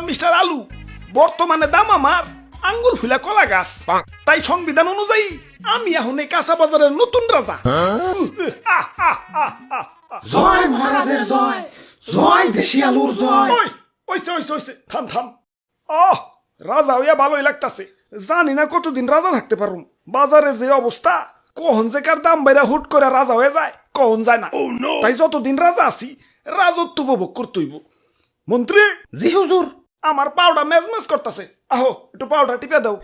Mister আলু, বর্তমানে দাম আমার আঙ্গুর ফুলা কলা গাছ। তাই সংবিধান অনুযায়ী আমি এখন এই কাঁচা বাজারের নতুন রাজা। জয় মহারাজের জয়, জয় দেশি আলুর জয়। ওই ওইসে ওইসে ওইসে থাম থাম। রাজা হইয়া ভালোই লাগতাছে। জানি না কতদিন রাজা থাকতে পারুম। বাজারের যে অবস্থা, কখন যে কার দাম বাইরা হুট করে রাজা হয়ে যায় কখন যায় না। তাই যতদিন রাজা আছি রাজত্ব উপভোগ করতেইব। মন্ত্রী, জি হুজুর। আমার পাউডার মেজমেজ করতেছে, আহো একটু পাউডার টিপে দাও।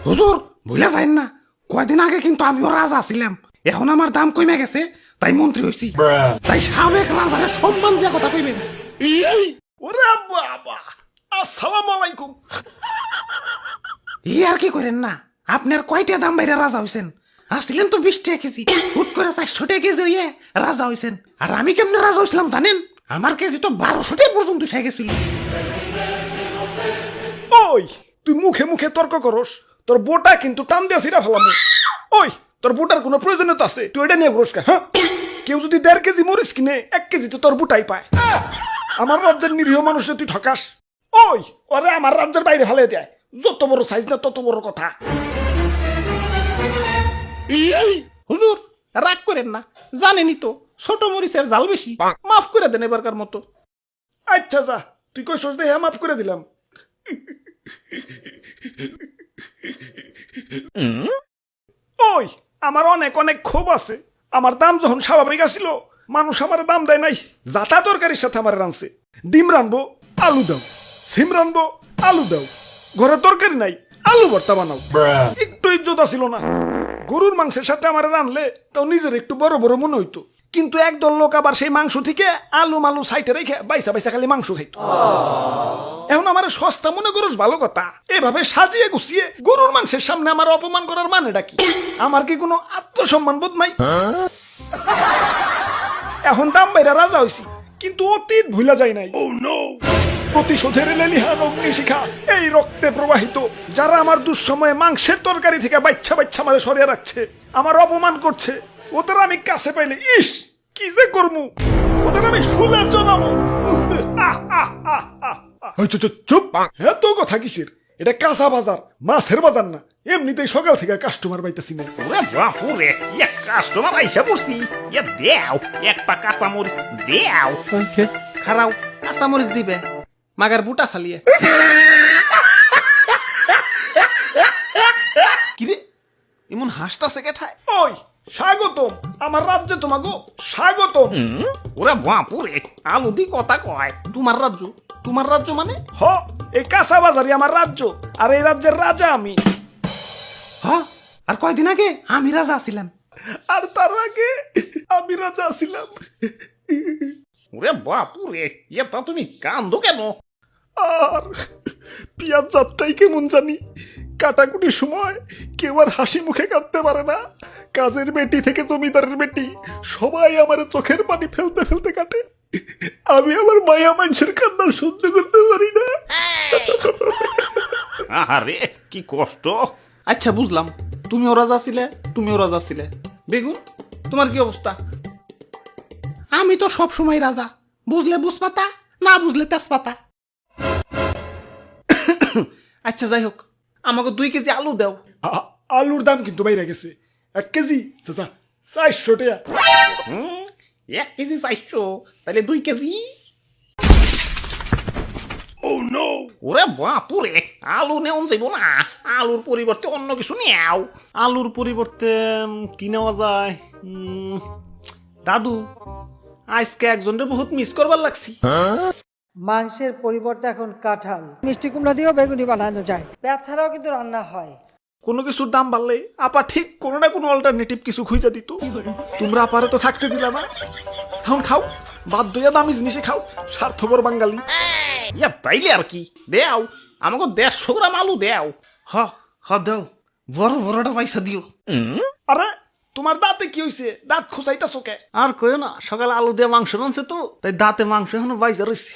হুজুর ভুলে যাইন না, কয়দিন আগে কিন্তু আমিও রাজা ছিলাম, এখন আমার দাম কমে গেছে তাই মন্ত্রী হইছি। তাই সাবেক রাজারে সম্মান দিয়া কথা কইবেন। ওরে বাবা, আসসালামু আলাইকুম। ই আর কি করেন না, আপনার কয়টা দাম বাইরে রাজা হইছেন? আসছিলেন তো 20 টাকা কেজি, হুট করে 400 টাকা কেজি হইয়ে রাজা হইছেন। আর আমি কেমনে রাজা হইছিলাম জানেন? আমার কেজি তো 1200 টাকা পর্যন্ত উঠে গেছিল। ওই তুই মুখে মুখে তর্ক করস, তোর বোটা কিন্তু টান দিয়া ছিড়া ফেলাম। ওই তোর বোটার কোনো প্রয়োজনীয়তা আছে? তুই এটা নিয়ে ঘুরস কা? হ্যাঁ, কেউ যদি 1.5 কেজি মরিচ কিনে 1 কেজি তো তোর বুটাই পায়। আমার রাজ্যের নিরীহ মানুষে তুই ঠকাস। ওই ওরে আমার রাজ্যের বাইরে ফেলে দেয়। যত বড় সাইজ না তত বড় কথা। হুজুর রাগ করেন না, জানেনই তো ছোট মরিচের জাল বেশি, মাফ করে দেন এবারকার মতো। আচ্ছা যা, তুই কই সোচ দেখে মাফ করে দিলাম। ওই আমার অনেক অনেক ক্ষোভ আছে। আমার দাম যখন স্বাভাবিক আসিল, মানুষ আমার দাম দেয় নাই। যাতা তরকারির সাথে আমার রানছে। ডিম রানবো, আলু দাও। সিম রানবো, আলু দাও। ঘরে তরকারি নাই, আলু ভর্তা বানাও। একটু ইজ্জত ছিল না। গরুর মাংসের সাথে আমার রানলে তাও নিজের একটু বড় বড় মনে হইতো। কিন্তু একদল লোক আবার সেই মাংস থেকে আলু মালু সাইটে রেখে বাইসা বাইসা খালি মাংস খাইতো। এখন আমার সস্তা মনে করস ভালো কথা, এভাবে সাজিয়ে গুছিয়ে গরুর মাংসের সামনে আমার অপমান করার মানেটা কি? আমার কি কোনো আত্মসম্মান বোধ নাই? এখন দাম বাইরা রাজা হইছি, কিন্তু অতীত ভুলা যায় নাই। প্রতিশোধের লেলিহান অগ্নিশিখা এই রক্তে প্রবাহিত। যারা আমার দুঃসময়ে মাংসের তরকারি থেকে বাচ্চা বাচ্চা মারে সরিয়ে রাখছে, আমার অপমান করছে, ওদের আমি কাছে পাইলে ইস কি যে করমু, ওদের আমি শুলে জানাবো। চুপ, এত কথা কিসের? এটা কাঁচা বাজার, মাছের বাজার না। এমনিতেই সকাল থেকে কাস্টমার পাইতেছি না। ওরে বাপুরে, এক কাস্টমার আইসা পড়ছি। ইয়া দেও এক পা কাঁচা মরিচ দেও। খারাও কাঁচা মরিচ দিবে, মাগার বুটা ফালিয়ে। কিরে এমন হাসতাছে কেঠায়? ওই স্বাগতম আমার রাজ্যে, তোমাকে স্বাগতম। ওরে বাপুরে, আলু দি কথা কয়। তোমার রাজ্য? তোমার রাজ্য মানে? হ, এই কাঁচা বাজারই আমার রাজ্য, আর এই রাজ্যের রাজা আমি। হ্যাঁ, আর কয়দিন আগে আমি রাজা ছিলাম। আর তার আগে আমি রাজা ছিলাম। ওরে বাপুরে, এটা তুমি কান্দো কেন? আর পিয়াজ যাত্রাই কেমন জানি, কাটাকুটির সময় কেউ আর হাসি মুখে কাটতে পারে না। কাজের বেটি থেকে জমিদারের বেটি সবাই আমার চোখের পানি ফেলতে ফেলতে কাটে। আমি আমার মায়া মানুষের কান্না সহ্য করতে পারি না। আরে কি কষ্ট। আচ্ছা বুঝলাম, তুমিও রাজা ছিলে, তুমিও রাজা ছিলে। বেগুন তোমার কি অবস্থা? আমি তো সব সময় রাজা, বুঝলে বুঝপাতা, না বুঝলে তেজপাতা। আচ্ছা যাই হোক, আমাকে 2 কেজি আলু দাও। আলুর দাম কিন্তু বাইরে গেছে। 1 কেজি চাচা 400 টাকা। 1 কেজি 400, তাহলে 2 কেজি। ওরে বাপুরে, আলু নেওয়া যাইব না। আলুর পরিবর্তে অন্য কিছু নেও। আলুর পরিবর্তে কি নেওয়া যায়? দাদু, আজকে একজনের বহুত মিস করবার লাগছি। মাংসের পরিবর্তে এখন কাঁঠাল, মিষ্টি কুমড়া দিয়েও বেগুনি বানানো যায়। পেঁয়াজ ছাড়াও কিন্তু রান্না হয়। কোনো কিছুর দাম বাড়লে আপা ঠিক কোনো না কোনো অল্টারনেটিভ কিছু খুঁজে দিত। তোমরা আপারে তো থাকতে দিলা না। এখন খাও, বাধ্য হইয়া দামি জিনিসে খাও, স্বার্থপর বাঙালি। ইয়া তাইলে আর কি, দেও আমাকে 150 গ্রাম আলু দেও। হ দাও, বড় বড়টা পয়সা দিও। আরে তোমার দাঁতে কি হইছে? দাঁত খোঁচাইতাছো কে? আর কইও না, সকালে আলু দিয়ে মাংস রানছে তো, তাই দাঁতে মাংস এখনো বাইজা রয়েছে।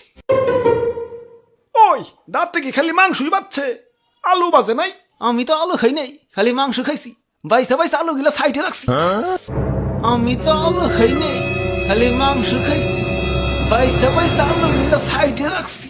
ওই দাঁতে কি খালি মাংসই বাচ্ছে, আলু বাজে নাই? আমি তো আলু খাই নাই, খালি মাংস খাইছি। বাইসা বাইসা আলু গিলা সাইডে রাখছি। আমি তো আলু খাই নাই, খালি মাংস খাইছি। বাইসা বাইসা আলু গিলা সাইডে রাখছি।